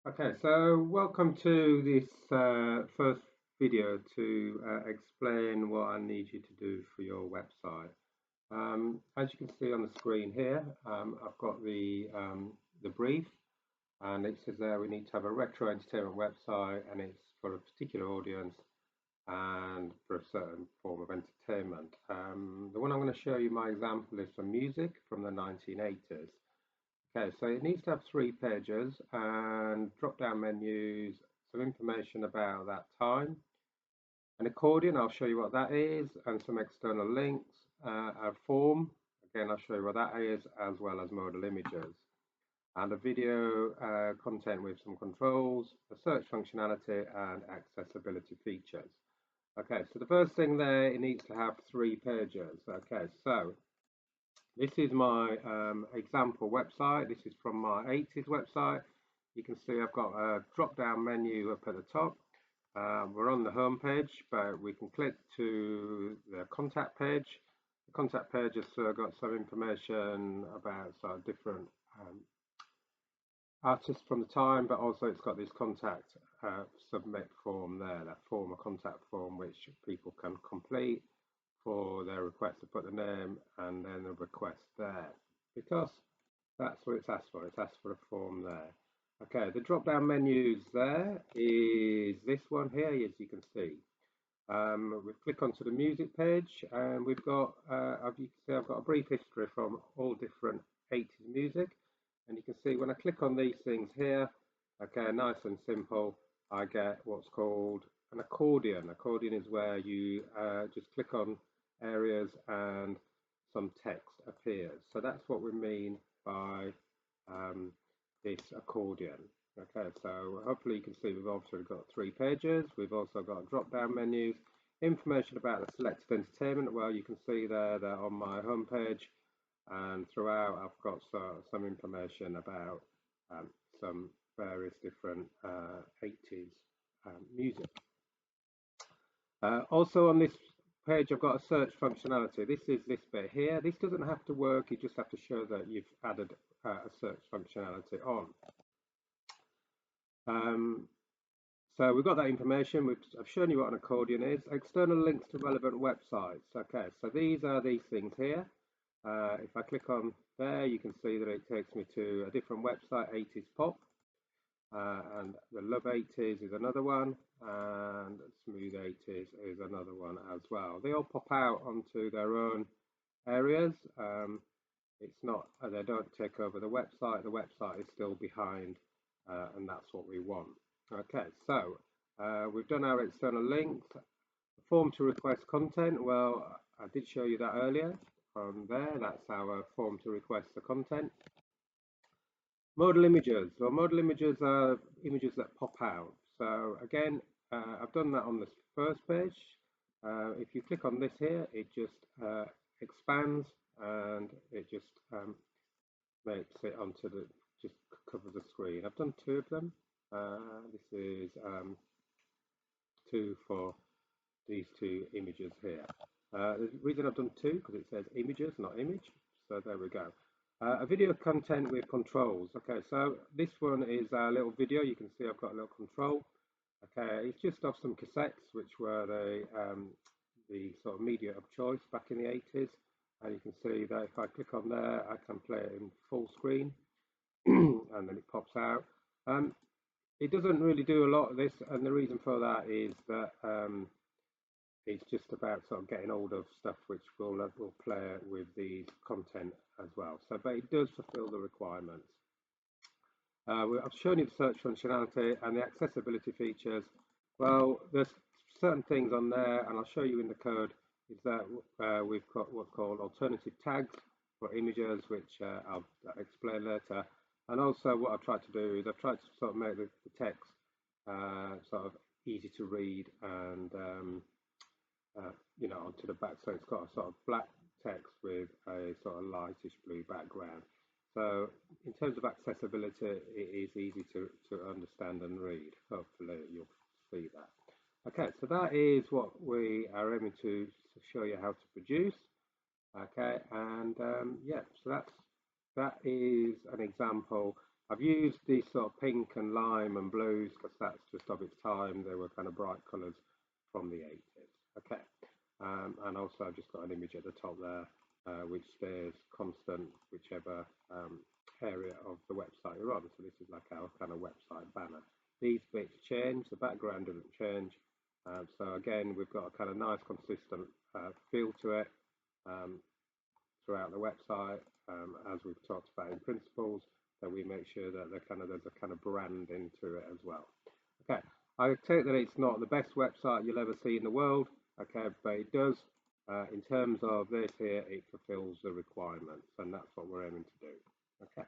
Okay, so welcome to this first video to explain what I need you to do for your website. As you can see on the screen here, I've got the brief, and it says there we need to have a retro entertainment website, and it's for a particular audience and for a certain form of entertainment. The one I'm going to show you my example is for music from the 1980s. Okay, so it needs to have 3 pages and drop-down menus, some information about that time, an accordion, I'll show you what that is, and some external links, a form, again I'll show you what that is, as well as modal images, and a video content with some controls, a search functionality, and accessibility features. Okay, so the first thing there, it needs to have 3 pages. Okay, so this is my example website. This is from my 80s website. You can see I've got a drop-down menu up at the top. We're on the home page, but we can click to the contact page. The contact page has got some information about sort of different artists from the time, but also it's got this contact submit form there, that form, a contact form, which people can complete for their request to put the name and then the request there, because that's what it's asked for. It's asked for a form there. Okay, the drop down menus there is this one here, as you can see. We click onto the music page and we've got, as you can see, I've got a brief history from all different 80s music. And you can see when I click on these things here, okay, nice and simple, I get what's called an accordion. Accordion is where you just click on areas and some text appears. So that's what we mean by this accordion. Okay, so hopefully you can see we've also got 3 pages. We've also got drop-down menus, information about the selected entertainment. Well, you can see there that on my home page, and throughout I've got some information about some various different 80s music. Also on this page I've got a search functionality. This is this bit here. This doesn't have to work, you just have to show that you've added a search functionality on. So we've got that information. I've shown you what an accordion is. External links to relevant websites. Okay, so these are these things here. If I click on there, you can see that it takes me to a different website, 80s Pop, and the Love 80s is another one, and Smooth 80s is another one as well. They all pop out onto their own areas. It's not, they don't take over the website. The website is still behind, and that's what we want. Okay, so we've done our external links. Form to request content. Well, I did show you that earlier. On there, that's our form to request the content. Modal images. Well, modal images are images that pop out. So again, I've done that on this first page. If you click on this here, it just expands and it just makes it onto the, just covers the screen. I've done 2 of them. This is 2 for these 2 images here. The reason I've done 2 because it says images, not image. So there we go. A video content with controls. Okay, so this one is a little video. You can see I've got a little control. Okay, it's just off some cassettes, which were the sort of media of choice back in the 80s. And you can see that if I click on there, I can play it in full screen, and then it pops out. It doesn't really do a lot of this, and the reason for that is that it's just about sort of getting hold of stuff which will play with the content as well. So, but it does fulfill the requirements. I've shown you the search functionality and the accessibility features. Well, there's certain things on there, and I'll show you in the code, is that we've got what's called alternative tags for images, which I'll explain later. And also what I've tried to do is I've tried to sort of make the text sort of easy to read and you know, onto the back, so it's got a sort of black text with a sort of lightish blue background. So in terms of accessibility, it is easy to understand and read. Hopefully you'll see that. Okay, so that is what we are aiming to show you how to produce. Okay, and yeah, so that is an example. I've used these sort of pink and lime and blues because that's just of its time. They were kind of bright colours from the 80s. Okay, and also I've just got an image at the top there, which stays constant whichever area of the website you're on. So this is like our kind of website banner. These bits change, the background doesn't change. So again, we've got a kind of nice consistent feel to it um, throughout the website, as we've talked about in principles. So we make sure that there's a kind of brand into it as well. Okay, I take that it's not the best website you'll ever see in the world. Okay, but it does, in terms of this here, it fulfills the requirements, and that's what we're aiming to do. Okay.